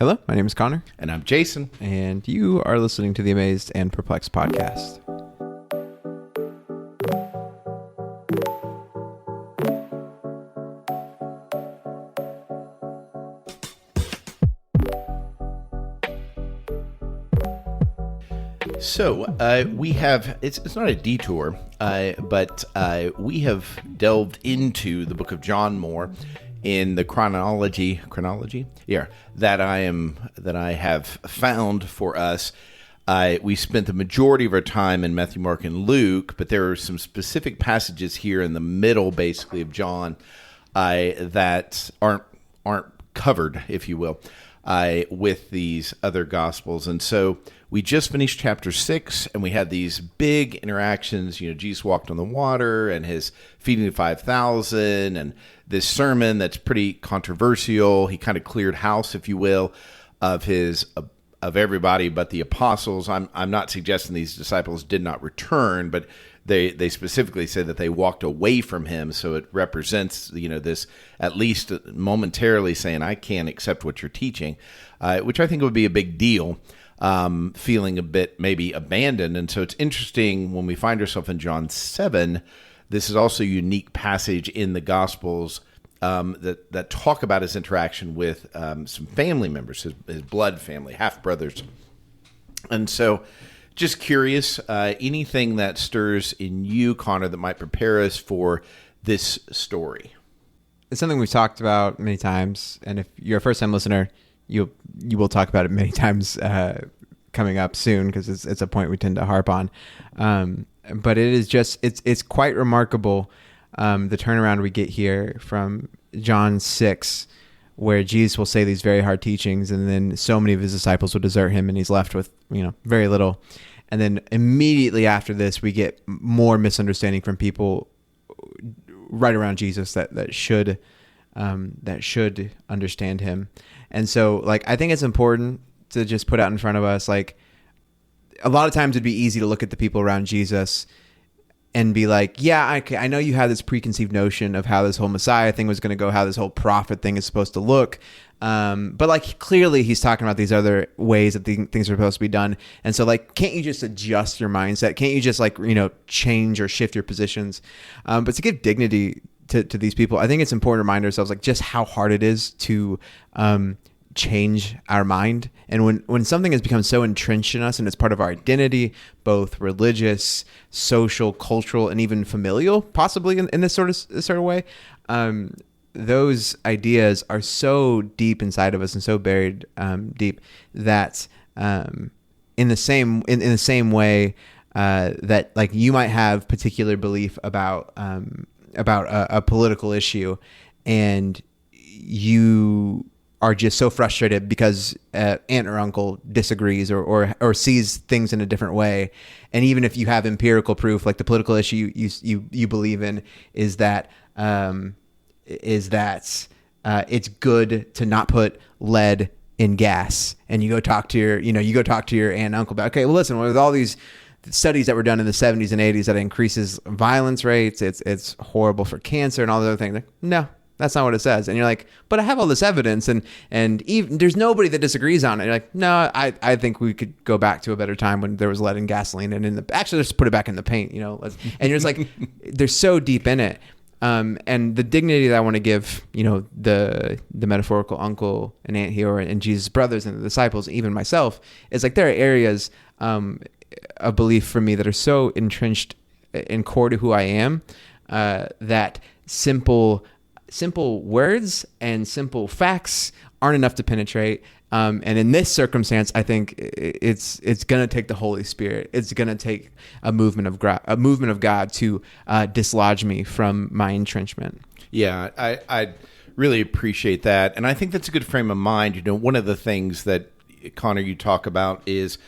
Hello, my name is Connor. And I'm Jason. And you are listening to the Amazed and Perplexed podcast. So we have, it's not a detour, but we have delved into the book of John more in the chronology, yeah, that I have found for us. We spent the majority of our time in Matthew, Mark, and Luke, but there are some specific passages here in the middle, basically, of John that aren't covered, if you will, with these other Gospels. And so we just finished chapter 6, and we had these big interactions. You know, Jesus walked on the water, and his feeding the 5,000, and this sermon that's pretty controversial. He kind of cleared house, if you will, of everybody but the apostles. I'm not suggesting these disciples did not return, but they specifically said that they walked away from him. So it represents, this at least momentarily saying, I can't accept what you're teaching, which I think would be a big deal, feeling a bit maybe abandoned. And so it's interesting when we find ourselves in John 7, this is also a unique passage in the Gospels that talk about his interaction with some family members, his blood family, half-brothers. And so just curious, anything that stirs in you, Connor, that might prepare us for this story? It's something we've talked about many times, and if you're a first-time listener, you will talk about it many times coming up soon, because it's a point we tend to harp on. But it is just, it's quite remarkable, the turnaround we get here from John 6, where Jesus will say these very hard teachings, and then so many of his disciples will desert him, and he's left with, very little. And then immediately after this, we get more misunderstanding from people right around Jesus that should understand him. And so, I think it's important to just put out in front of us, a lot of times it'd be easy to look at the people around Jesus and be like, yeah, I know you have this preconceived notion of how this whole Messiah thing was going to go, how this whole prophet thing is supposed to look. But clearly he's talking about these other ways that things are supposed to be done. And so can't you just adjust your mindset? Can't you just change or shift your positions? But to give dignity to these people, I think it's important to remind ourselves just how hard it is to change our mind. And when something has become so entrenched in us and it's part of our identity, both religious, social, cultural, and even familial, possibly in this sort of way, those ideas are so deep inside of us and so buried deep that in the same way that you might have particular belief about a political issue, and you are just so frustrated because aunt or uncle disagrees or sees things in a different way. And even if you have empirical proof, the political issue you believe in is that it's good to not put lead in gas, and you go talk to your aunt and uncle about, okay, well, listen, with all these studies that were done in the 70s and 80s that increases violence rates, it's horrible for cancer and all the other things. No, that's not what it says. And you're like, but I have all this evidence, and even there's nobody that disagrees on it. You're like, no, I think we could go back to a better time when there was lead in gasoline, and actually just put it back in the paint, and you're just they're so deep in it. And the dignity that I want to give, the metaphorical uncle and aunt here and Jesus' brothers and the disciples, even myself, is there are areas of belief for me that are so entrenched and core to who I am, that simple words and simple facts aren't enough to penetrate. And in this circumstance, I think it's going to take the Holy Spirit. It's going to take a movement of God to dislodge me from my entrenchment. Yeah, I really appreciate that. And I think that's a good frame of mind. One of the things that, Connor, you talk about is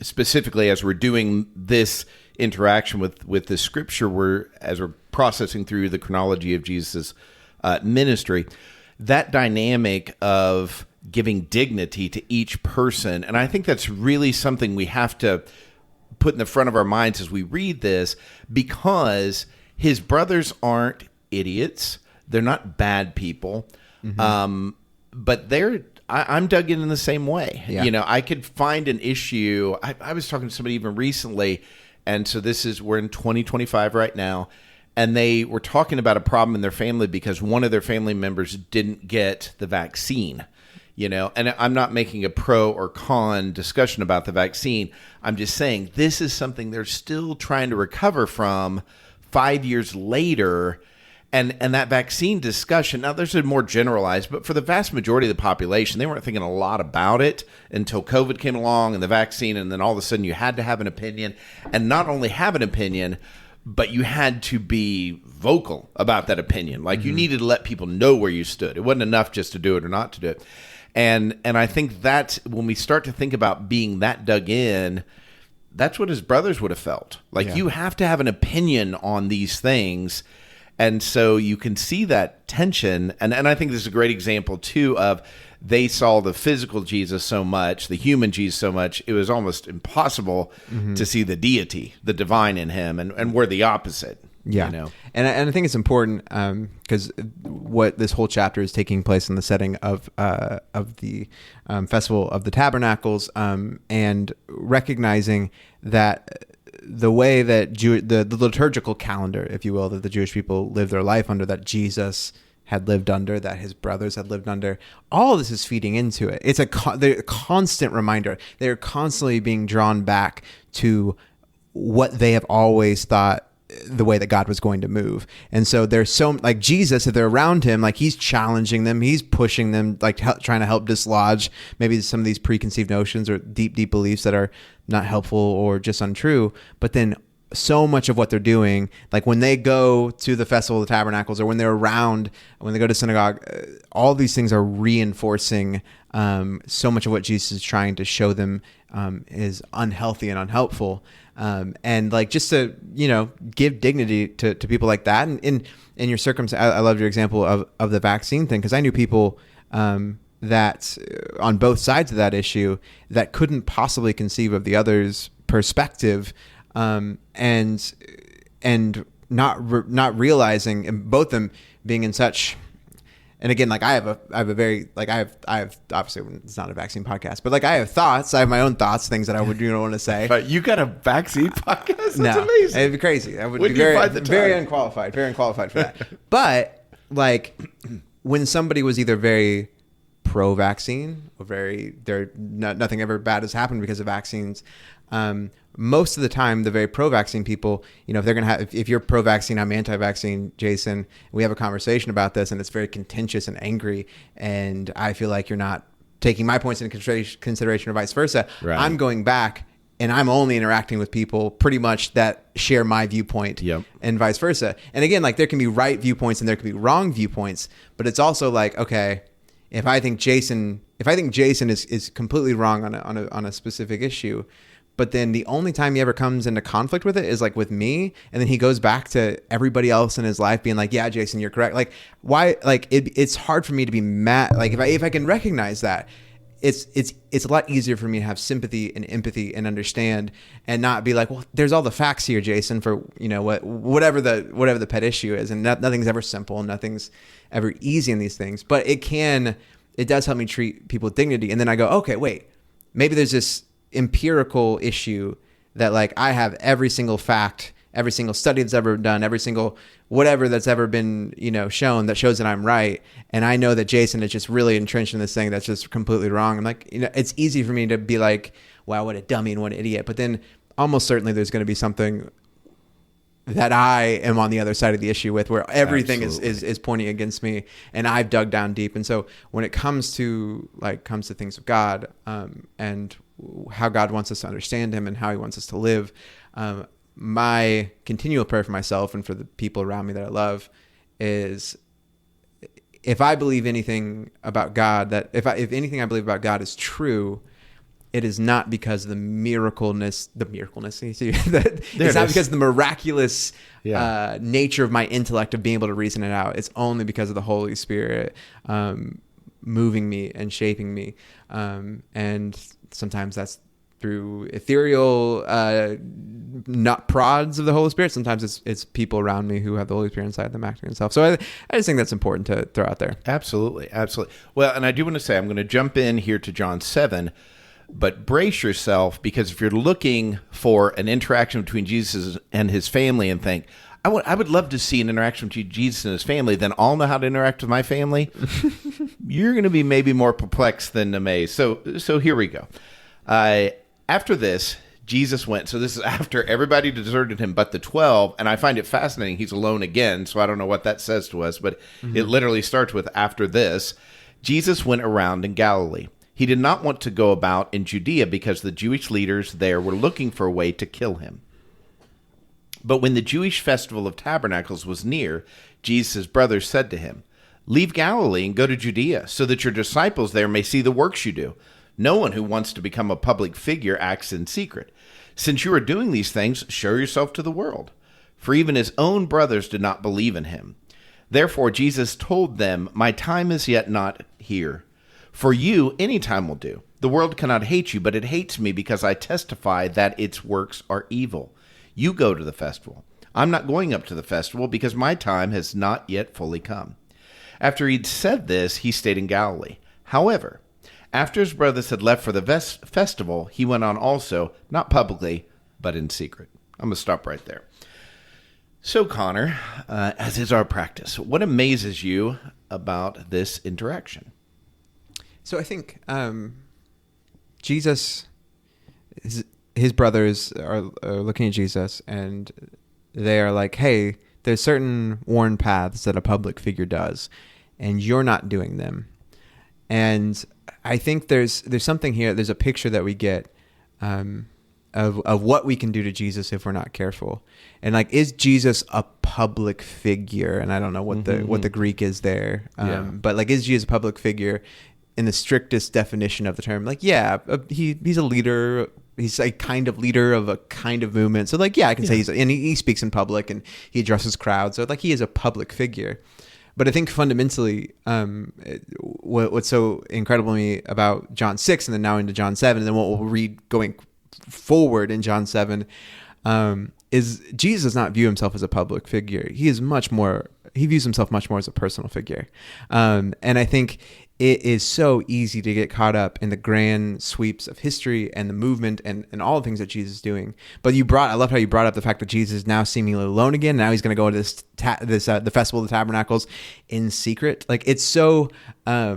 specifically as we're doing this interaction with the scripture, as we're processing through the chronology of Jesus' ministry, that dynamic of giving dignity to each person. And I think that's really something we have to put in the front of our minds as we read this, because his brothers aren't idiots. They're not bad people. Mm-hmm. But they're I'm dug in the same way. Yeah. You know, I could find an issue. I was talking to somebody even recently, and so we're in 2025 right now, and they were talking about a problem in their family because one of their family members didn't get the vaccine. You know, and I'm not making a pro or con discussion about the vaccine. I'm just saying this is something they're still trying to recover from 5 years later. And that vaccine discussion, now there's a more generalized, but for the vast majority of the population, they weren't thinking a lot about it until COVID came along and the vaccine, and then all of a sudden you had to have an opinion, and not only have an opinion, but you had to be vocal about that opinion. Like you needed to let people know where you stood. It wasn't enough just to do it or not to do it. And I think that when we start to think about being that dug in, that's what his brothers would have felt. Like you have to have an opinion on these things. And so you can see that tension. And I think this is a great example, too, of they saw the physical Jesus so much, the human Jesus so much, it was almost impossible to see the deity, the divine in him. And we're the opposite. Yeah. You know? And I think it's important because what this whole chapter is taking place in the setting of the Festival of the Tabernacles, and recognizing that the way that the liturgical calendar, if you will, that the Jewish people live their life under, that Jesus had lived under, that his brothers had lived under, all of this is feeding into it. It's a constant reminder. They're constantly being drawn back to what they have always thought the way that God was going to move. And so there's so, like Jesus, if they're around him, like he's challenging them, he's pushing them, like trying to help dislodge maybe some of these preconceived notions or deep beliefs that are not helpful or just untrue. But then so much of what they're doing, like when they go to the Festival of the Tabernacles or when they're around, when they go to synagogue, all these things are reinforcing so much of what Jesus is trying to show them is unhealthy and unhelpful. And like just to, give dignity to people like that. And in your circumstance, I love your example of the vaccine thing, because I knew people that on both sides of that issue that couldn't possibly conceive of the other's perspective, and not realizing, and both of them being in such. And again, like I have obviously it's not a vaccine podcast, but like I have thoughts, I have my own thoughts, things that I would want to say. But you got a vaccine podcast? That's no, amazing. It'd be crazy. I would be very unqualified for that. But like when somebody was either very pro-vaccine or nothing ever bad has happened because of vaccines. Most of the time, the very pro-vaccine people, if they're going to if you're pro-vaccine, I'm anti-vaccine, Jason, we have a conversation about this and it's very contentious and angry. And I feel like you're not taking my points into consideration or vice versa. Right. I'm going back and I'm only interacting with people pretty much that share my viewpoint, and vice versa. And again, like there can be right viewpoints and there can be wrong viewpoints, but it's also like, okay, if I think Jason is completely wrong on a specific issue, but then the only time he ever comes into conflict with it is like with me, and then he goes back to everybody else in his life being like, yeah, Jason, you're correct. Like why? Like it's hard for me to be mad. Like if I can recognize that, it's a lot easier for me to have sympathy and empathy and understand, and not be like, well, there's all the facts here, Jason, for whatever the pet issue is, and nothing's ever simple, nothing's ever easy in these things, but it does help me treat people with dignity. And then I go, okay, wait, maybe there's this empirical issue that like I have every single fact, every single study that's ever done, every single whatever that's ever been shown that shows that I'm right, and I know that Jason is just really entrenched in this thing that's just completely wrong. I'm like, it's easy for me to be like, wow, what a dummy and what an idiot, but then almost certainly there's going to be something that I am on the other side of the issue with, where everything is pointing against me, and I've dug down deep. And so when it comes to things of God, and how God wants us to understand him and how he wants us to live, my continual prayer for myself and for the people around me that I love is, if I believe anything about God, that if anything I believe about God is true, it is not because of the miracleness. It's not because of the miraculous nature of my intellect of being able to reason it out. It's only because of the Holy Spirit moving me and shaping me. And sometimes that's through ethereal not prods of the Holy Spirit. Sometimes it's people around me who have the Holy Spirit inside them acting themselves. So I just think that's important to throw out there. Absolutely. Well, and I do want to say, I'm going to jump in here to John 7, but brace yourself, because if you're looking for an interaction between Jesus and his family and think, I would love to see an interaction between Jesus and his family, then I'll know how to interact with my family. You're going to be maybe more perplexed than amazed. So here we go. After this, Jesus went. So this is after everybody deserted him but the 12. And I find it fascinating. He's alone again. So I don't know what that says to us, but it literally starts with after this. Jesus went around in Galilee. He did not want to go about in Judea because the Jewish leaders there were looking for a way to kill him. But when the Jewish festival of tabernacles was near, Jesus' brothers said to him, "Leave Galilee and go to Judea, so that your disciples there may see the works you do. No one who wants to become a public figure acts in secret. Since you are doing these things, show yourself to the world." For even his own brothers did not believe in him. Therefore Jesus told them, "My time is yet not here. For you, any time will do. The world cannot hate you, but it hates me because I testify that its works are evil. You go to the festival. I'm not going up to the festival because my time has not yet fully come." After he'd said this, he stayed in Galilee. However, after his brothers had left for the festival, he went on also, not publicly, but in secret. I'm going to stop right there. So, Connor, as is our practice, what amazes you about this interaction? So I think Jesus, his brothers are looking at Jesus, and they are like, "Hey, there's certain worn paths that a public figure does, and you're not doing them." And I think there's something here. There's a picture that we get of what we can do to Jesus if we're not careful. And like, is Jesus a public figure? And I don't know what the Greek is there, but like, is Jesus a public figure in the strictest definition of the term? Like, yeah, he's a leader. He's a kind of leader of a kind of movement. So like, yeah, I can say and he speaks in public and he addresses crowds. So like, he is a public figure. But I think fundamentally, what's so incredible to me about John 6 and then now into John 7, and then what we'll read going forward in John 7, is Jesus does not view himself as a public figure. He views himself much more as a personal figure. And I think it is so easy to get caught up in the grand sweeps of history and the movement and all the things that Jesus is doing. But I love how you brought up the fact that Jesus is now seemingly alone again. Now he's going to go to the Festival of the Tabernacles in secret. Like, it's so, I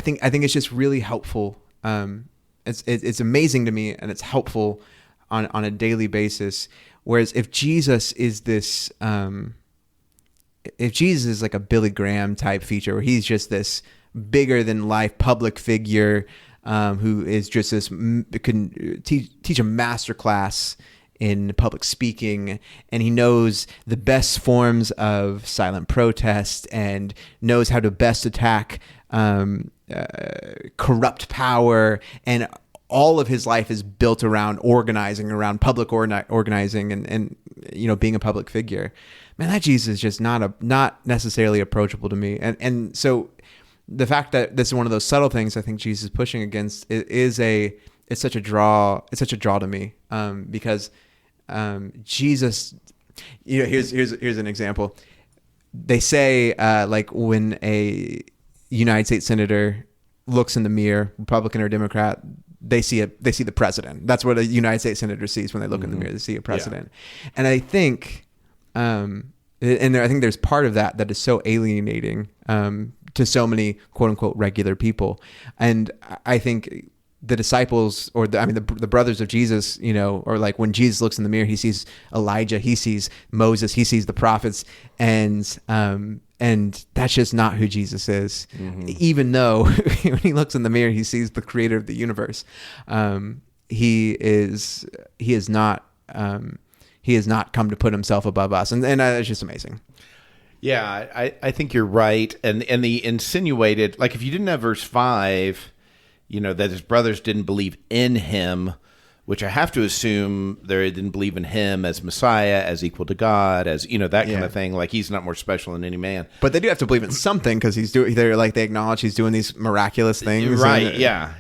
think it's just really helpful. It's amazing to me, and it's helpful on a daily basis. Whereas if Jesus is this, if Jesus is like a Billy Graham type feature, where he's just this bigger than life public figure who is just this, can teach a master class in public speaking, and he knows the best forms of silent protest and knows how to best attack corrupt power, and all of his life is built around organizing, around public organizing and being a public figure. Man, that Jesus is just not necessarily approachable to me. And so the fact that this is one of those subtle things I think Jesus is pushing against it's such a draw to me, because Jesus, here's an example. They say like, when a United States senator looks in the mirror, Republican or Democrat, they see the president. That's what a United States senator sees when they look in the mirror. They see a president. Yeah. And I think I think there's part of that is so alienating to so many quote unquote regular people. And I think the disciples, or the brothers of Jesus, or like, when Jesus looks in the mirror, he sees Elijah, he sees Moses, he sees the prophets, and that's just not who Jesus is. Mm-hmm. Even though when he looks in the mirror, he sees the creator of the universe. He has not come to put himself above us. And it's just amazing. Yeah, I think you're right. And the insinuated, like, if you didn't have verse 5, that his brothers didn't believe in him, which I have to assume they didn't believe in him as Messiah, as equal to God, as, that kind of thing. Like, he's not more special than any man. But they do have to believe in something, because they acknowledge he's doing these miraculous things. Right, yeah.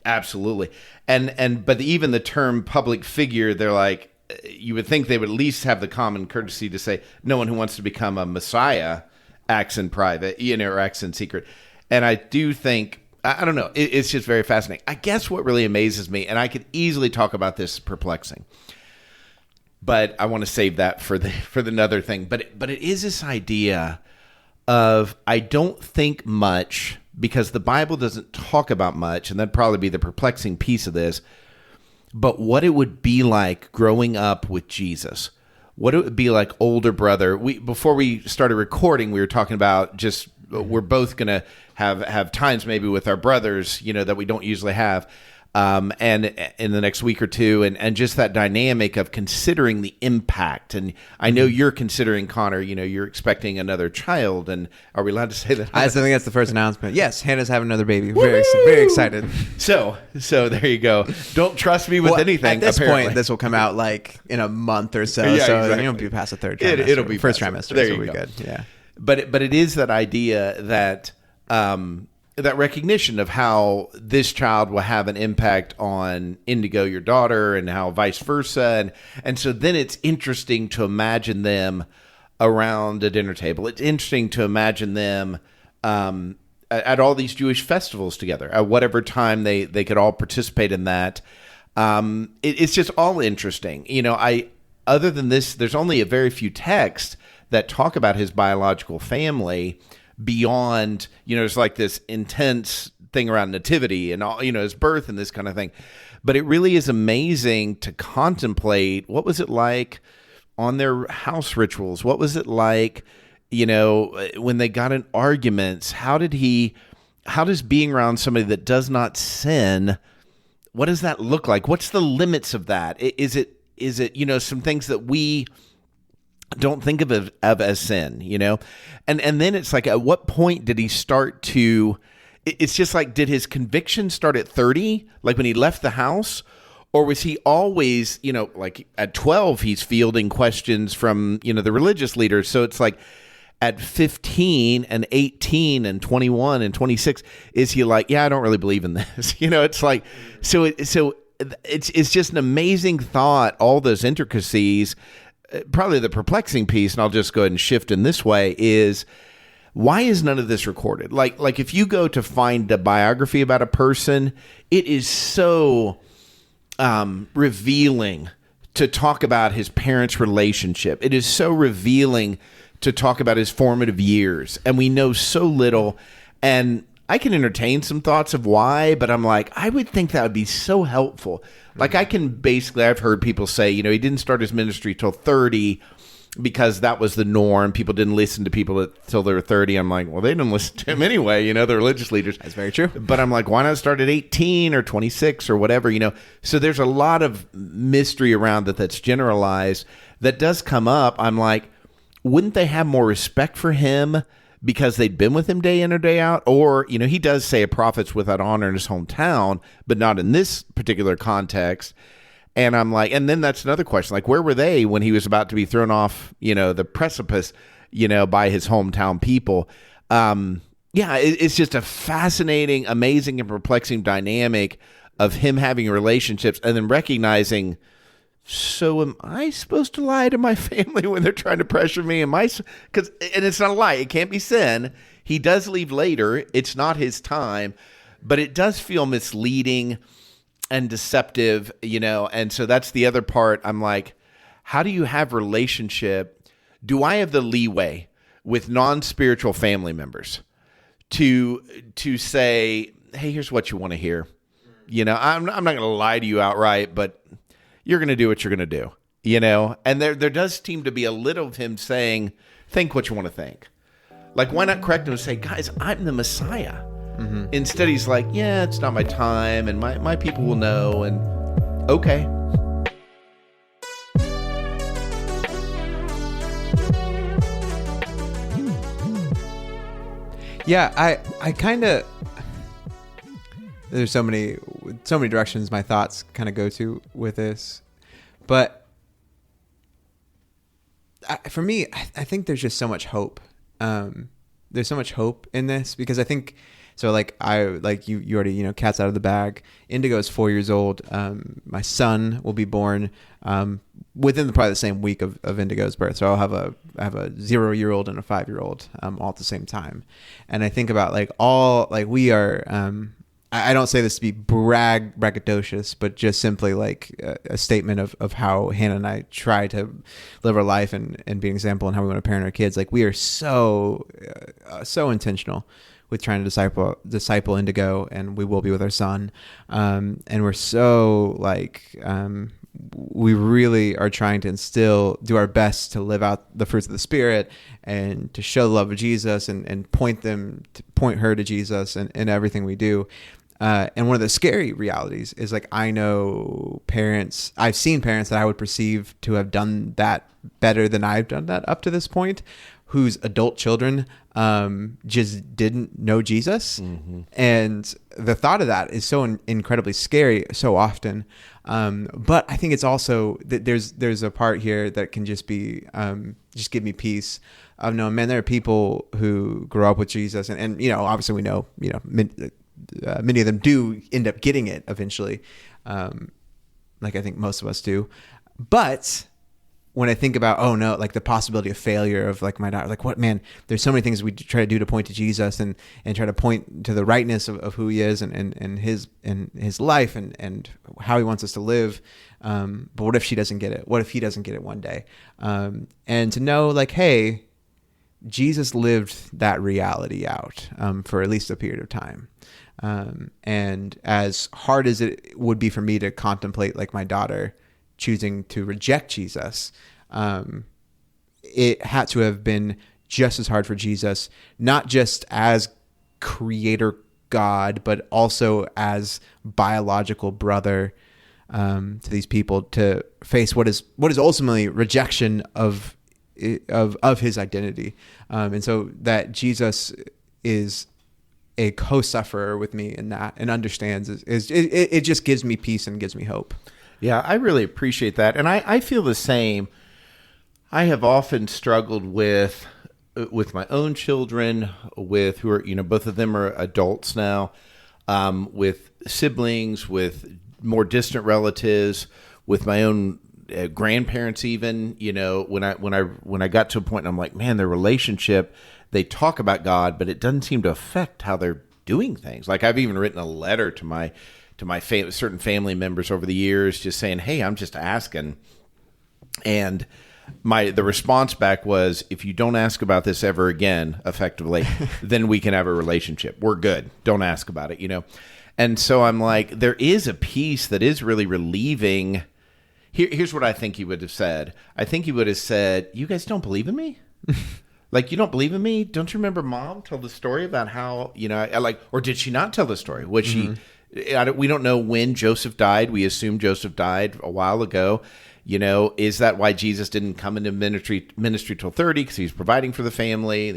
Absolutely. But even the term public figure, they're like, you would think they would at least have the common courtesy to say no one who wants to become a Messiah acts in private, or acts in secret. And I do think, I don't know, it's just very fascinating. I guess what really amazes me, and I could easily talk about this, perplexing, but I want to save that for the another thing. But it is this idea of, I don't think much, because the Bible doesn't talk about much, and that'd probably be the perplexing piece of this, but what it would be like growing up with Jesus. What it would be like older brother. Before we started recording, we were talking about just, we're both going to have times maybe with our brothers, that we don't usually have, and in the next week or two, and just that dynamic of considering the impact. And I know you're considering, Connor, you're expecting another child, and are we allowed to say that? I think that's the first announcement. Yes, Hannah's having another baby. Very excited. So there you go. Don't trust me with anything. At this apparently. point, this will come out like in a month or so. Yeah, so exactly. You'll be past the third trimester. It'll be first past trimester. There so you we're go. Good. Yeah. But it is that idea that that recognition of how this child will have an impact on Indigo, your daughter, and how vice versa. And so then it's interesting to imagine them around a dinner table. It's interesting to imagine them at all these Jewish festivals together, at whatever time they could all participate in that. It's just all interesting. Other than this, there's only a very few texts that talk about his biological family beyond, there's like this intense thing around nativity and all, his birth and this kind of thing. But it really is amazing to contemplate, what was it like on their house rituals? What was it like, when they got in arguments? How does being around somebody that does not sin, what does that look like? What's the limits of that? Is it, some things that we don't think of as sin, and then it's like, at what point did he start to, it's just like, did his conviction start at 30, like when he left the house, or was he always, like at 12, he's fielding questions from, the religious leaders. So it's like at 15 and 18 and 21 and 26, is he like, yeah, I don't really believe in this. It's like, so it's just an amazing thought, all those intricacies. Probably the perplexing piece, and I'll just go ahead and shift in this way, is why is none of this recorded? Like if you go to find a biography about a person, it is so revealing to talk about his parents' relationship. It is so revealing to talk about his formative years, and we know so little. And I can entertain some thoughts of why, but I'm like, I would think that would be so helpful. Like I've heard people say, he didn't start his ministry till 30 because that was the norm. People didn't listen to people till they were 30. I'm like, well, they didn't listen to him anyway, the religious leaders. That's very true. But I'm like, why not start at 18 or 26 or whatever, So there's a lot of mystery around that's generalized that does come up. I'm like, wouldn't they have more respect for him because they'd been with him day in or day out? Or, he does say a prophet's without honor in his hometown, but not in this particular context. And I'm like, and then that's another question. Like, where were they when he was about to be thrown off, the precipice, by his hometown people? It's just a fascinating, amazing, and perplexing dynamic of him having relationships and then recognizing, so am I supposed to lie to my family when they're trying to pressure me? And it's not a lie. It can't be sin. He does leave later. It's not his time, but it does feel misleading and deceptive, and so that's the other part. I'm like, how do you have relationship? Do I have the leeway with non-spiritual family members to say, hey, here's what you want to hear? I'm not going to lie to you outright, but you're going to do what you're going to do, And there does seem to be a little of him saying, think what you want to think. Like, why not correct him and say, guys, I'm the Messiah. Mm-hmm. Instead, he's like, yeah, it's not my time, and my people will know, and okay. Yeah, I kind of, there's so many directions my thoughts kind of go to with this, but for me, I think there's just so much hope. There's so much hope in this because I think So like you already, cat's out of the bag. Indigo is 4 years old. My son will be born within probably the same week of Indigo's birth. So I have a 0-year-old and a 5-year-old all at the same time. And I think about we are. I don't say this to be braggadocious, but just simply like a statement of how Hannah and I try to live our life and be an example and how we want to parent our kids. Like we are so intentional with trying to disciple Indigo, and we will be with our son. And we're so we really are trying to do our best to live out the fruits of the Spirit and to show the love of Jesus and point her to Jesus in everything we do. And one of the scary realities is I know I've seen parents that I would perceive to have done that better than I've done that up to this point, whose adult children just didn't know Jesus. Mm-hmm. And the thought of that is so incredibly scary so often. But I think it's also that there's a part here that can just be, just give me peace of knowing, man, there are people who grow up with Jesus and obviously we know, many of them do end up getting it eventually. Like I think most of us do. But when I think about, the possibility of failure of my daughter, there's so many things we try to do to point to Jesus and try to point to the rightness of who he is and his life and how he wants us to live. But what if she doesn't get it? What if he doesn't get it one day? And to know hey, Jesus lived that reality out for at least a period of time. And as hard as it would be for me to contemplate my daughter choosing to reject Jesus, it had to have been just as hard for Jesus, not just as creator God, but also as biological brother to these people, to face what is ultimately rejection of his identity. And so that Jesus is a co-sufferer with me in that and understands it just gives me peace and gives me hope. Yeah, I really appreciate that. And I feel the same. I have often struggled with my own children, with who are, both of them are adults now, with siblings, with more distant relatives, with my own grandparents even, when I got to a point and I'm like, man, their relationship, they talk about God, but it doesn't seem to affect how they're doing things. I've even written a letter to my certain family members over the years, just saying, hey, I'm just asking. And the response back was, if you don't ask about this ever again, effectively, then we can have a relationship. We're good. Don't ask about it, And so I'm like, there is a piece that is really relieving. Here's what I think he would have said. I think he would have said, you guys don't believe in me? You don't believe in me? Don't you remember Mom told the story about how, or did she not tell the story? Was she, we don't know when Joseph died. We assume Joseph died a while ago. Is that why Jesus didn't come into ministry till 30? Because he's providing for the family.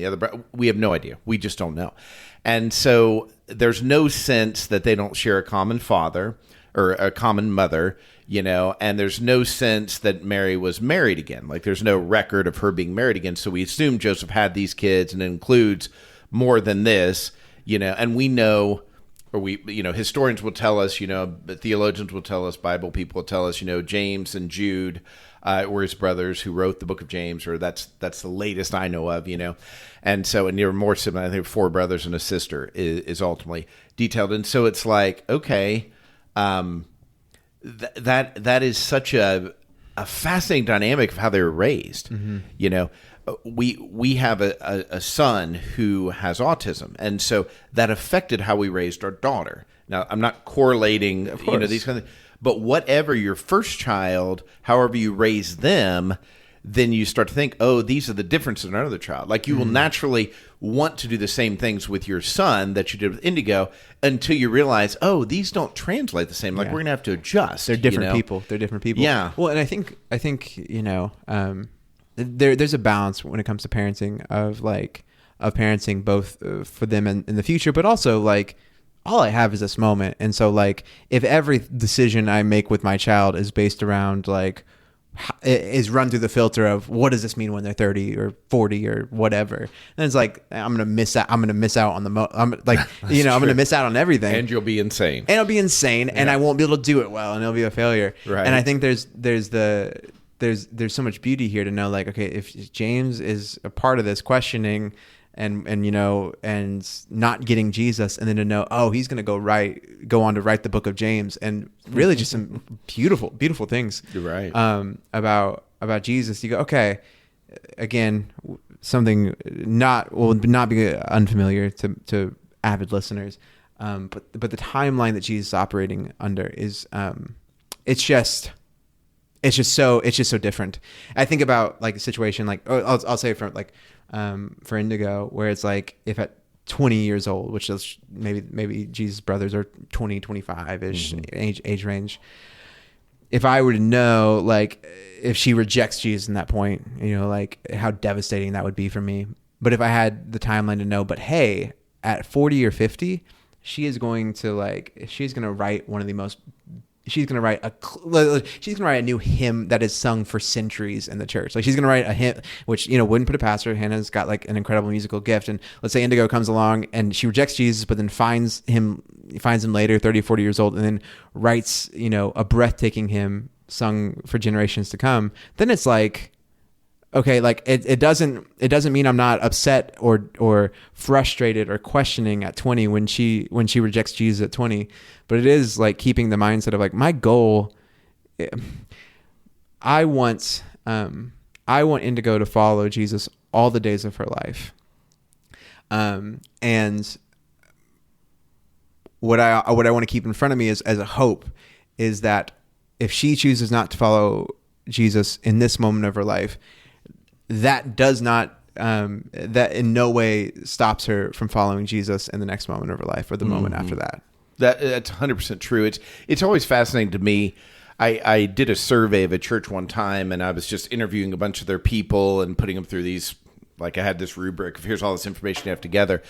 We have no idea. We just don't know. And so there's no sense that they don't share a common father or a common mother, and there's no sense that Mary was married again. There's no record of her being married again. So we assume Joseph had these kids, and it includes more than this, and we know, or historians will tell us, theologians will tell us, Bible people will tell us, James and Jude were his brothers who wrote the book of James, or that's the latest I know of, And so, and there were more siblings, I think 4 brothers and a sister is ultimately detailed. And so it's okay, that is such a fascinating dynamic of how they were raised. Mm-hmm. We have a son who has autism, and so that affected how we raised our daughter. Now, I'm not correlating, these kind of things, but whatever your first child, however you raise them, then you start to think, oh, these are the differences in another child. You will naturally want to do the same things with your son that you did with Indigo until you realize, oh, these don't translate the same. We're going to have to adjust. They're different people. Yeah. Well, and I think there's a balance when it comes to parenting of parenting both for them in the future, but also all I have is this moment. And so if every decision I make with my child is based around is run through the filter of what does this mean when they're 30 or 40 or whatever. And it's like, I'm going to miss out. I'm going to miss out on I'm going to miss out on everything. And you'll be insane. And it'll be insane. And I won't be able to do it well, and it'll be a failure. Right. And I think there's so much beauty here to know, like, okay, if James is a part of this questioning and not getting Jesus, and then to know, oh, he's going to go on to write the book of James, and really just some beautiful things. You're right. About Jesus. You go, okay, again, something will not be unfamiliar to avid listeners, but the timeline that Jesus is operating under is it's just so different. I think about like a situation like, I'll say for Indigo, where it's like, if at 20 years old, which is maybe Jesus' brothers are 20, 25-ish age range. If I were to know, like, if she rejects Jesus in that point, like how devastating that would be for me. But if I had the timeline to know, but hey, at 40 or 50, she's going to write a new hymn that is sung for centuries in the church. Like, she's going to write a hymn, which, wouldn't put a pastor. Hannah's got like an incredible musical gift. And let's say Indigo comes along and she rejects Jesus, but then finds him later, 30, 40 years old, and then writes, a breathtaking hymn sung for generations to come. Then it's like, okay, like it doesn't mean I'm not upset or frustrated or questioning at 20 when she rejects Jesus at 20, but it is like keeping the mindset of like, my goal, I want Indigo to follow Jesus all the days of her life. And what I want to keep in front of me as a hope is that if she chooses not to follow Jesus in this moment of her life, that does not that in no way stops her from following Jesus in the next moment of her life or the moment after that. That's 100% true. It's always fascinating to me. I did a survey of a church one time, and I was just interviewing a bunch of their people and putting them through these, like, I had this rubric of here's all this information you have together.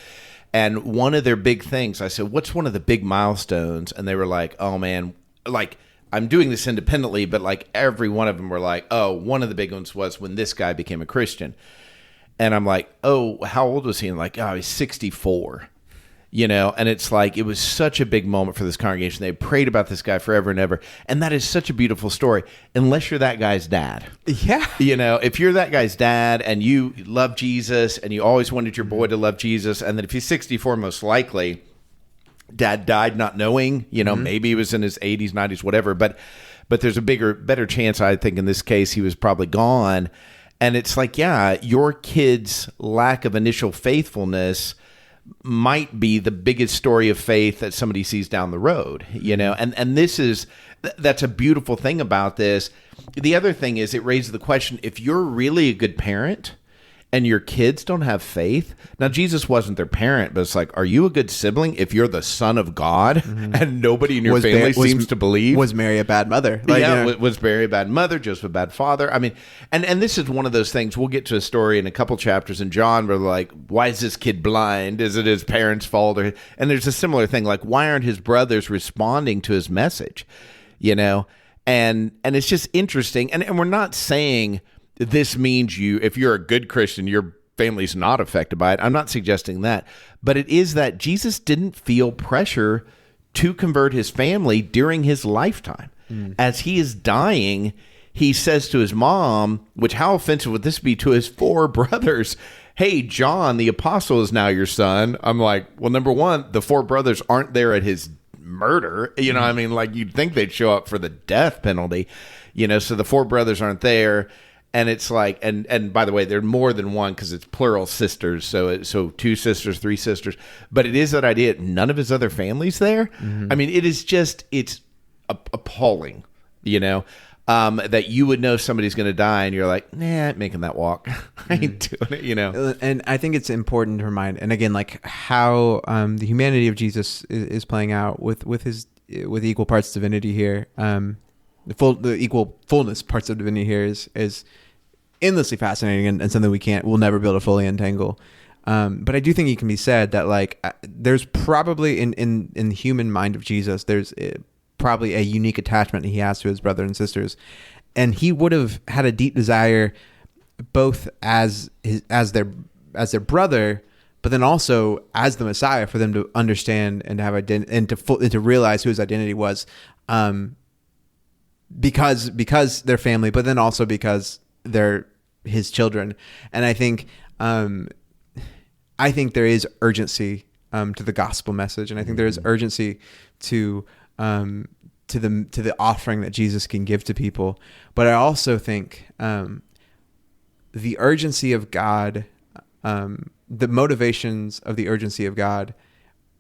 And one of their big things, I said, what's one of the big milestones? And they were like, oh man, like, I'm doing this independently, but like every one of them were like, oh, one of the big ones was when this guy became a Christian. And I'm like, oh, how old was he? And like, oh, he's 64. And it's like, it was such a big moment for this congregation. They prayed about this guy forever and ever. And that is such a beautiful story, unless you're that guy's dad. Yeah. If you're that guy's dad and you love Jesus and you always wanted your boy to love Jesus, and then if he's 64, most likely dad died not knowing, maybe he was in his 80s, 90s, whatever. But there's a better chance, I think, in this case, he was probably gone. And it's like, yeah, your kid's lack of initial faithfulness might be the biggest story of faith that somebody sees down the road, and that's a beautiful thing about this. The other thing is, it raises the question, if you're really a good parent and your kids don't have faith. Now, Jesus wasn't their parent, but it's like, are you a good sibling if you're the son of God and nobody in your family seems to believe? Was Mary a bad mother? Was Mary a bad mother? Joseph a bad father? I mean, and this is one of those things. We'll get to a story in a couple chapters in John where they're like, why is this kid blind? Is it his parents' fault? And there's a similar thing, like, why aren't his brothers responding to his message? And it's just interesting. And we're not saying this means if you're a good Christian, your family's not affected by it. I'm not suggesting that. But it is that Jesus didn't feel pressure to convert his family during his lifetime. As he is dying, he says to his mom, which how offensive would this be to his 4 brothers? Hey, John, the apostle, is now your son. I'm like, well, number one, the 4 brothers aren't there at his murder. I mean, like, you'd think they'd show up for the death penalty. So the 4 brothers aren't there. And it's like, and by the way, they're more than one because it's plural sisters. So 2 sisters, 3 sisters. But it is that idea. None of his other family's there. I mean, it's appalling, that you would know somebody's going to die and you're like, nah, I ain't making that walk. I ain't doing it, And I think it's important to remind, and again, like how the humanity of Jesus is playing out with equal parts divinity here. The equal fullness parts of divinity here is endlessly fascinating and something we'll never be able to fully untangle. But I do think it can be said that, like, there's probably in the human mind of Jesus, there's probably a unique attachment he has to his brothers and sisters. he would have had a deep desire, both as their brother, but then also as the Messiah, for them to understand and to have and to realize who his identity was, because they're family, but then also because they're his children. And I think there is urgency to the gospel message, and I think there is urgency to the offering that Jesus can give to people. But I also think the urgency of God, the motivations of the urgency of God,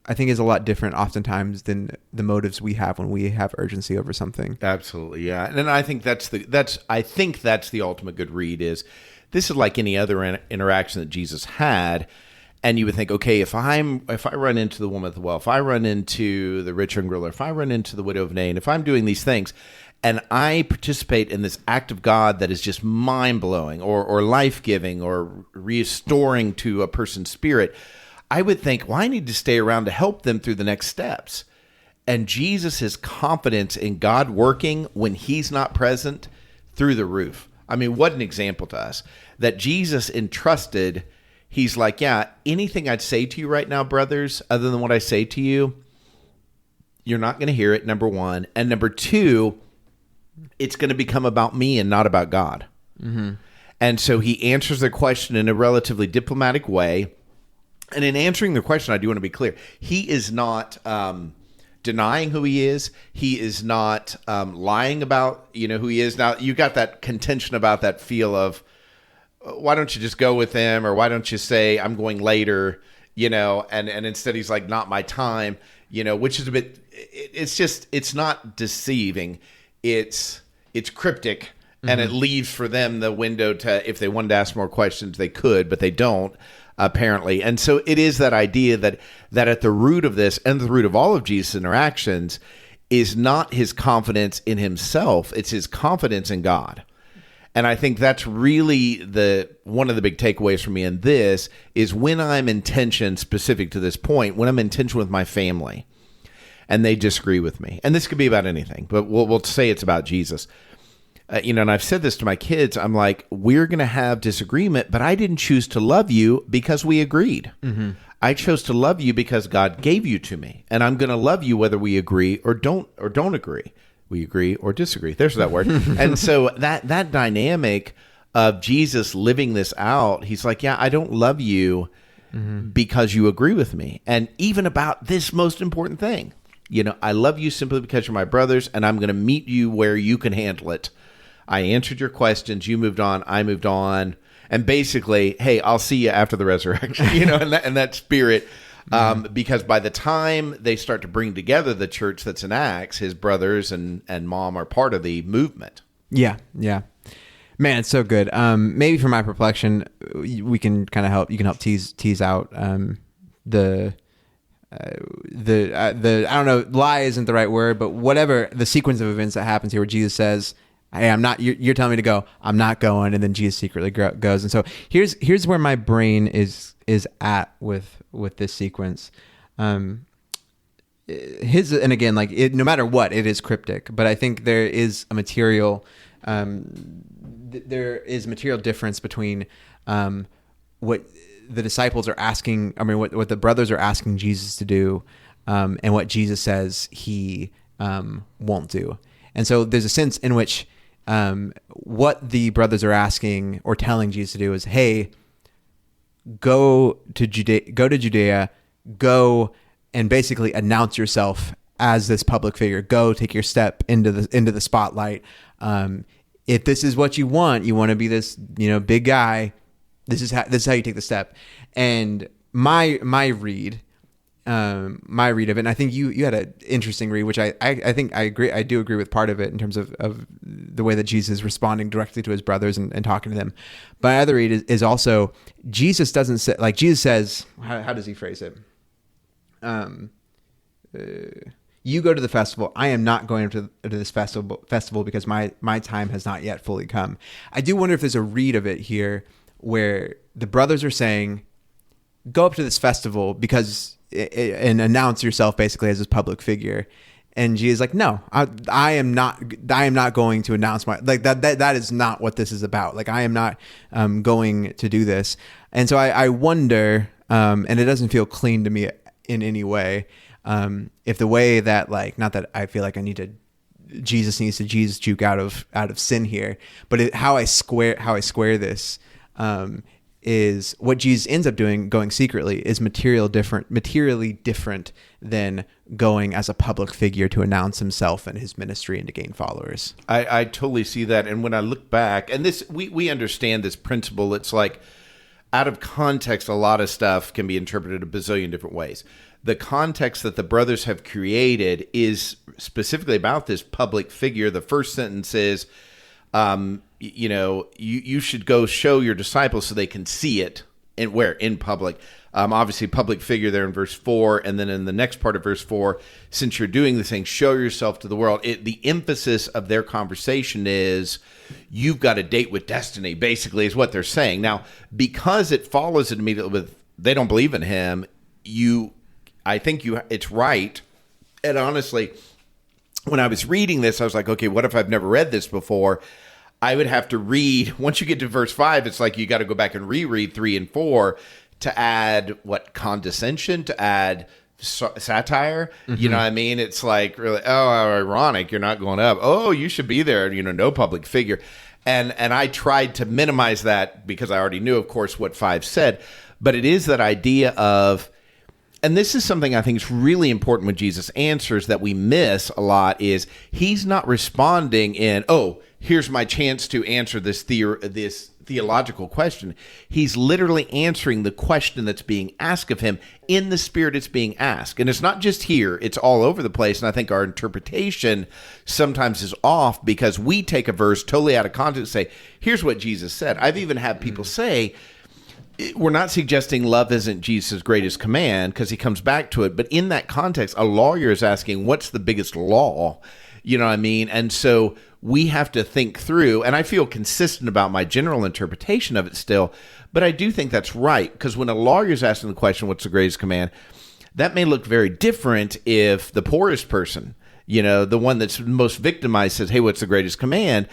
I think is a lot different oftentimes than the motives we have when we have urgency over something. Absolutely, yeah. And I think that's the ultimate good read. Is this is like any other interaction that Jesus had, and you would think, okay, if I run into the woman at the well, if I run into the rich young ruler, if I run into the widow of Nain, if I'm doing these things, and I participate in this act of God that is just mind-blowing or life-giving or restoring to a person's spirit, I would think, well, I need to stay around to help them through the next steps. And Jesus' confidence in God working when he's not present, through the roof. I mean, what an example to us. That Jesus entrusted, he's like, yeah, anything I'd say to you right now, brothers, other than what I say to you, you're not going to hear it, number one. And number two, it's going to become about me and not about God. Mm-hmm. And so he answers their question in a relatively diplomatic way. And in answering the question, I do want to be clear. He is not denying who he is. He is not lying about who he is. Now, you got that contention about that feel of, why don't you just go with him? Or why don't you say, I'm going later, and instead he's like, not my time, which is a bit, it's not deceiving. It's cryptic, mm-hmm. and it leaves for them the window to, if they wanted to ask more questions, they could, but they don't, apparently. And so it is that idea that at the root of this, and the root of all of Jesus' interactions, is not his confidence in himself, it's his confidence in God. And I think that's really one of the big takeaways for me in this, is when I'm in tension, specific to this point, when I'm in tension with my family, and they disagree with me. And this could be about anything, but we'll say it's about Jesus. And I've said this to my kids. I'm like, we're going to have disagreement, but I didn't choose to love you because we agreed. Mm-hmm. I chose to love you because God gave you to me. And I'm going to love you whether we agree or don't agree. We agree or disagree. There's that word. And so that dynamic of Jesus living this out, he's like, yeah, I don't love you mm-hmm. because you agree with me. And even about this most important thing, I love you simply because you're my brothers, and I'm going to meet you where you can handle it. I answered your questions. You moved on. I moved on. And basically, hey, I'll see you after the resurrection, and that spirit. Because by the time they start to bring together the church that's in Acts, his brothers and mom are part of the movement. Yeah. Man, it's so good. Maybe for my perplexion, we can kind of help. You can help tease out the I don't know, lie isn't the right word, but whatever the sequence of events that happens here, where Jesus says, hey, I'm not, you're telling me to go, I'm not going. And then Jesus secretly goes. And so here's where my brain is at with this sequence. And again, like no matter what, it is cryptic, but I think there is a material, there is material difference between, what the disciples are asking, what the brothers are asking Jesus to do, and what Jesus says he, won't do. And so there's a sense in which, what the brothers are asking or telling Jesus to do is, hey, go to Judea, go and basically announce yourself as this public figure. Go take your step into the spotlight. If this is what you want to be this, big guy, this is how you take the step. And my read of it, and I think you had an interesting read, which I think I agree. I do agree with part of it in terms of the way that Jesus is responding directly to his brothers and talking to them. But my other read is also, Jesus doesn't say, like Jesus says, how does he phrase it? You go to the festival. I am not going to this festival because my time has not yet fully come. I do wonder if there's a read of it here where the brothers are saying, go up to this festival and announce yourself basically as this public figure. And Jesus is like, no, I am not going to announce my, like that is not what this is about. Like, I am not going to do this. And so I wonder, and it doesn't feel clean to me in any way, if the way that, like, not that I feel like Jesus needs to Jesus juke out of sin here, but how I square this, is what Jesus ends up doing, going secretly, is materially different than going as a public figure to announce himself and his ministry and to gain followers. I totally see that. And when I look back, and this, we understand this principle, it's like, out of context, a lot of stuff can be interpreted a bazillion different ways. The context that the brothers have created is specifically about this public figure. The first sentence is, you should go show your disciples so they can see it. And where? In public. Obviously, public figure there in verse 4. And then in the next part of verse 4, since you're doing this thing, show yourself to the world. The emphasis of their conversation is, you've got a date with destiny, basically, is what they're saying. Now, because it follows it immediately with, they don't believe in him, it's right. And honestly, when I was reading this, I was like, okay, what if I've never read this before? I would have to read, once you get to verse 5, it's like you got to go back and reread 3 and 4 to add condescension, to add satire. Mm-hmm. You know what I mean? It's like, really, oh, how ironic, you're not going up. Oh, you should be there, no public figure. And I tried to minimize that because I already knew, of course, what 5 said. But it is that idea of, and this is something I think is really important when Jesus answers that we miss a lot, is he's not responding in, oh, here's my chance to answer this theological question. He's literally answering the question that's being asked of him in the spirit it's being asked. And it's not just here, it's all over the place. And I think our interpretation sometimes is off because we take a verse totally out of context and say, here's what Jesus said. I've even had people say, we're not suggesting love isn't Jesus' greatest command, because he comes back to it. But in that context, a lawyer is asking, what's the biggest law? You know what I mean? And so we have to think through, and I feel consistent about my general interpretation of it still, but I do think that's right, because when a lawyer is asking the question, what's the greatest command, that may look very different if the poorest person, the one that's most victimized, says, hey, what's the greatest command?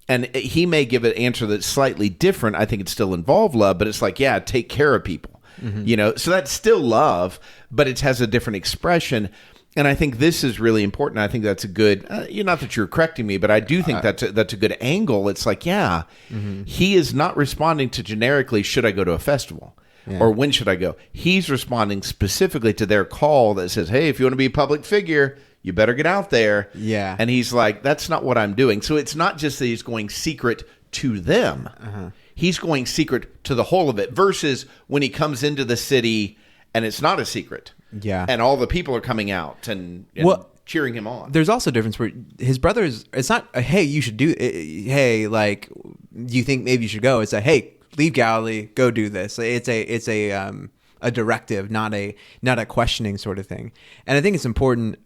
And he may give an answer that's slightly different. I think it still involves love, but it's like, yeah, take care of people. Mm-hmm. So that's still love, but it has a different expression. And I think this is really important. I think that's a good, not that you're correcting me, but I do think that's a good angle. It's like, yeah, mm-hmm. He is not responding to generically, should I go to a festival? Yeah. Or when should I go? He's responding specifically to their call that says, hey, if you want to be a public figure, you better get out there. Yeah. And he's like, that's not what I'm doing. So it's not just that he's going secret to them. Uh-huh. He's going secret to the whole of it, versus when he comes into the city and it's not a secret. Yeah. And all the people are coming out and cheering him on. There's also a difference where his brothers, it's not a, hey, you should do, hey, like, do you think maybe you should go? It's a, hey, leave Galilee, go do this. It's a directive, not a questioning sort of thing. And I think it's important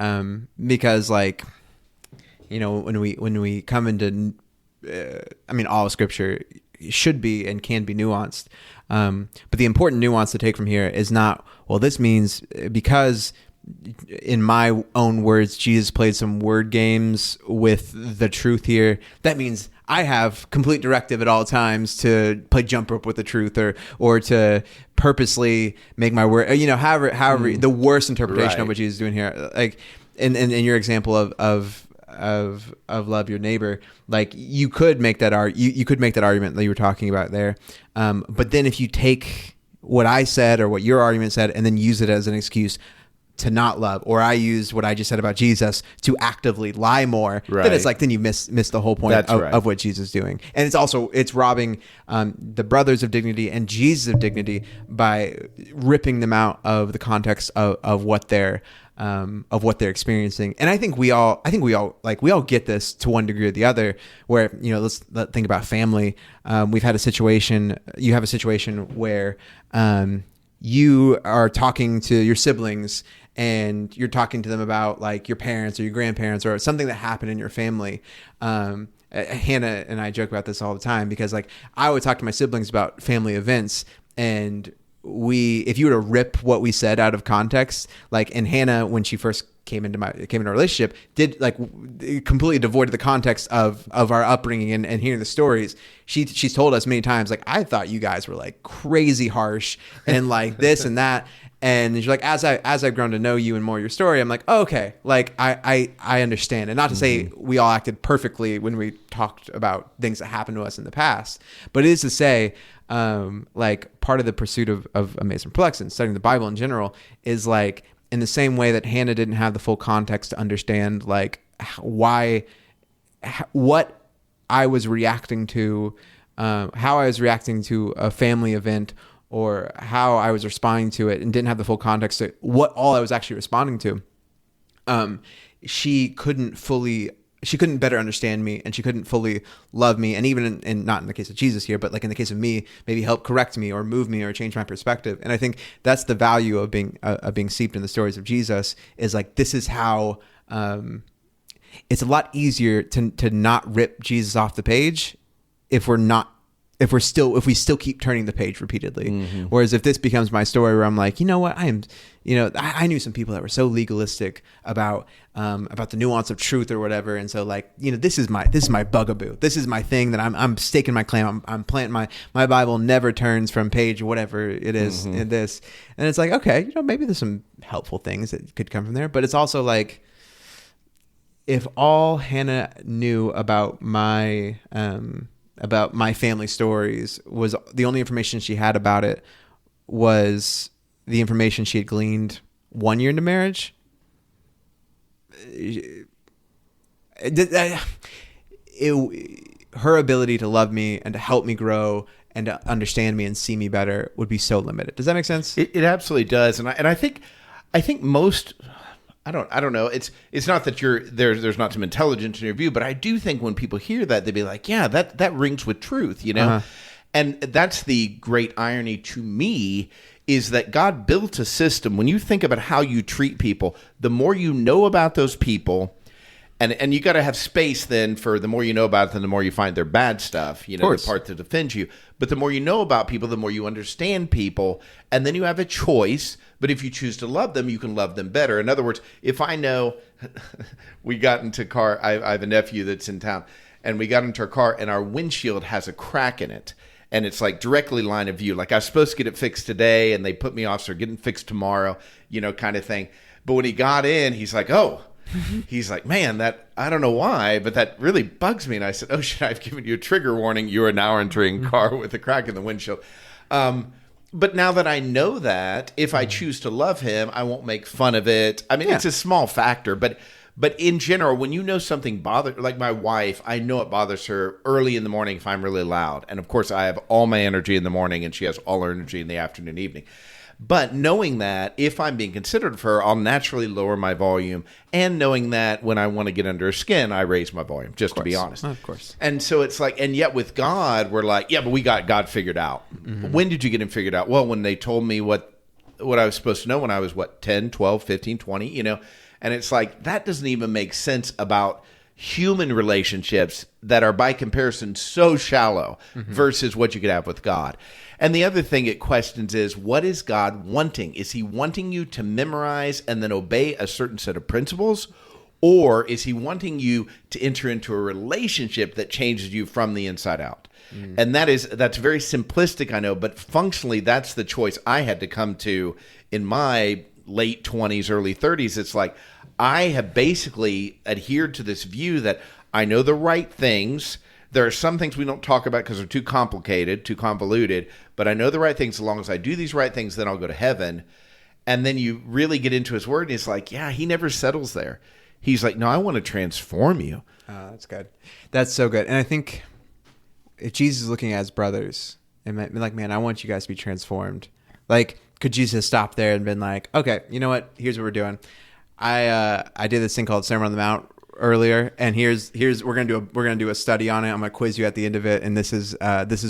because, like, when we come into, all of Scripture should be and can be nuanced. But the important nuance to take from here is not, well, this means because, in my own words, Jesus played some word games with the truth here. That means I have complete directive at all times to play jump rope with the truth, or to purposely make my word, however the worst interpretation of what Jesus is doing here. Like in your example of love your neighbor, like you could make that you could make that argument that you were talking about there. But then if you take what I said or what your argument said and then use it as an excuse to not love, or I used what I just said about Jesus to actively lie more, then it's like, then you miss the whole point of what Jesus is doing. And it's robbing the brothers of dignity and Jesus of dignity by ripping them out of the context of what they're experiencing. And I think we all get this to one degree or the other, where, let's think about family. You have a situation where you are talking to your siblings and you're talking to them about, like, your parents or your grandparents or something that happened in your family. Hannah and I joke about this all the time because, like, I would talk to my siblings about family events, and if you were to rip what we said out of context, like, and Hannah, when she first came into a relationship, did like completely devoid of the context of our upbringing and hearing the stories. She's told us many times, like, I thought you guys were like crazy harsh and like this and that. And she's like, as I've grown to know you and more your story, I'm like, oh, okay, like I understand. And not to say we all acted perfectly when we talked about things that happened to us in the past, but it is to say, like, part of the pursuit of Amazing Perplexed and studying the Bible in general is like, in the same way that Hannah didn't have the full context to understand like what I was reacting to, how I was reacting to a family event, or how I was responding to it, and didn't have the full context to what all I was actually responding to. She couldn't better understand me, and she couldn't fully love me. And even in not in the case of Jesus here, but like in the case of me, maybe help correct me or move me or change my perspective. And I think that's the value of being steeped in the stories of Jesus, is like, this is how, it's a lot easier to not rip Jesus off the page if we still keep turning the page repeatedly. Whereas if this becomes my story where I'm like, you know what, I knew some people that were so legalistic about the nuance of truth or whatever. And so like, this is my bugaboo. This is my thing that I'm staking my claim. I'm planting my Bible never turns from page whatever it is in this. And it's like, okay, maybe there's some helpful things that could come from there, but it's also like, if all Hannah knew about my family stories was the only information she had about it was the information she had gleaned 1 year into marriage, her ability to love me and to help me grow and to understand me and see me better would be so limited. Does that make sense? It absolutely does. And I think most, I don't know. It's not that there's not some intelligence in your view, but I do think when people hear that, they'd be like, yeah, that rings with truth, And that's the great irony to me, is that God built a system. When you think about how you treat people, the more you know about those people, and you got to have space then for the more you know about them, the more you find their bad stuff, the part that offends you. But the more you know about people, the more you understand people, and then you have a choice. But if you choose to love them, you can love them better. In other words, if I know, we got into a car, I have a nephew that's in town, and we got into our car, and our windshield has a crack in it. And it's like directly line of view. Like, I was supposed to get it fixed today, and they put me off, so getting fixed tomorrow, kind of thing. But when he got in, he's like, oh. He's like, man, I don't know why, but that really bugs me. And I said, oh, should I have given you a trigger warning? You are now entering a car with a crack in the windshield. But now that I know that, if I choose to love him, I won't make fun of it. I mean, It's a small factor, but in general, when you know something bothers, like my wife, I know it bothers her early in the morning if I'm really loud. And of course, I have all my energy in the morning, and she has all her energy in the afternoon, evening. But knowing that if I'm being considerate of her, I'll naturally lower my volume. And knowing that when I want to get under her skin, I raise my volume, just to be honest. Of course. And so it's like, and yet with God, we're like, yeah, but we got God figured out. When did you get him figured out? Well, when they told me what I was supposed to know when I was, 10, 12, 15, 20, And it's like, that doesn't even make sense about human relationships that are by comparison so shallow versus what you could have with God. And the other thing it questions is, what is God wanting? Is he wanting you to memorize and then obey a certain set of principles? Or is he wanting you to enter into a relationship that changes you from the inside out? And that's very simplistic, I know, but functionally that's the choice I had to come to in my late 20s, early 30s. It's like, I have basically adhered to this view that I know the right things. There are some things we don't talk about because they're too complicated, too convoluted, but I know the right things. As long as I do these right things, then I'll go to heaven. And then you really get into his word, and it's like, yeah, he never settles there. He's like, no, I want to transform you. Oh, that's good. That's so good. And I think if Jesus is looking at his brothers and be like, man, I want you guys to be transformed. Like, could Jesus stop there and been like, okay, you know what? Here's what we're doing. I did this thing called Sermon on the Mount earlier, and here's we're gonna do a study on it. I'm gonna quiz you at the end of it, and this is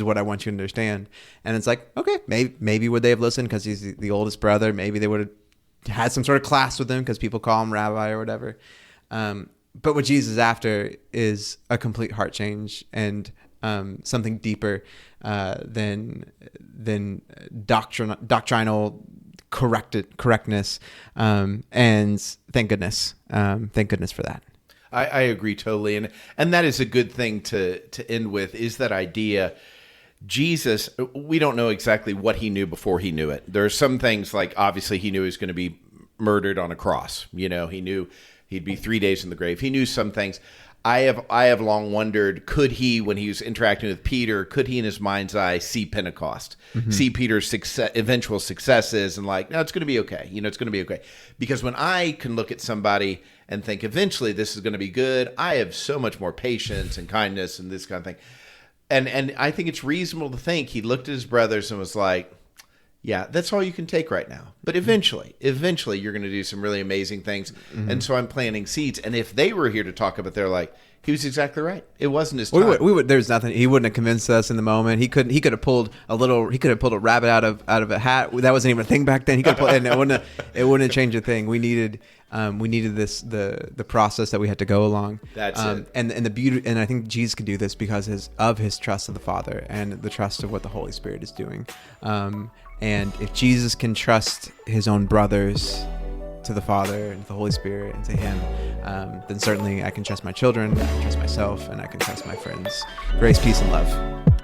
what I want you to understand. And it's like, okay, maybe would they have listened because he's the oldest brother? Maybe they would have had some sort of class with him because people call him rabbi or whatever. But what Jesus is after is a complete heart change and something deeper than doctrinal correctness, and thank goodness for that. I agree totally, and that is a good thing to end with, is that idea. Jesus, we don't know exactly what he knew before he knew it. There are some things, like obviously he knew he was going to be murdered on a cross. He knew he'd be 3 days in the grave. He knew some things. I have long wondered, could he, when he was interacting with Peter, could he in his mind's eye see Pentecost, see Peter's eventual successes, and like, no, it's going to be okay. It's going to be okay. Because when I can look at somebody and think eventually this is going to be good, I have so much more patience and kindness and this kind of thing. And I think it's reasonable to think he looked at his brothers and was like, yeah, that's all you can take right now. But eventually you're going to do some really amazing things. And so I'm planting seeds. And if they were here to talk about, they're like, he was exactly right. It wasn't his time. We would. There's nothing. He wouldn't have convinced us in the moment. He could have pulled a rabbit out of a hat. That wasn't even a thing back then. He could have pulled, and it wouldn't have changed a thing. We needed this the process that we had to go along. That's it. And the beauty, and I think Jesus could do this because of his trust of the Father and the trust of what the Holy Spirit is doing. And if Jesus can trust his own brothers to the Father and to the Holy Spirit and to him, then certainly I can trust my children, I can trust myself, and I can trust my friends. Grace, peace, and love.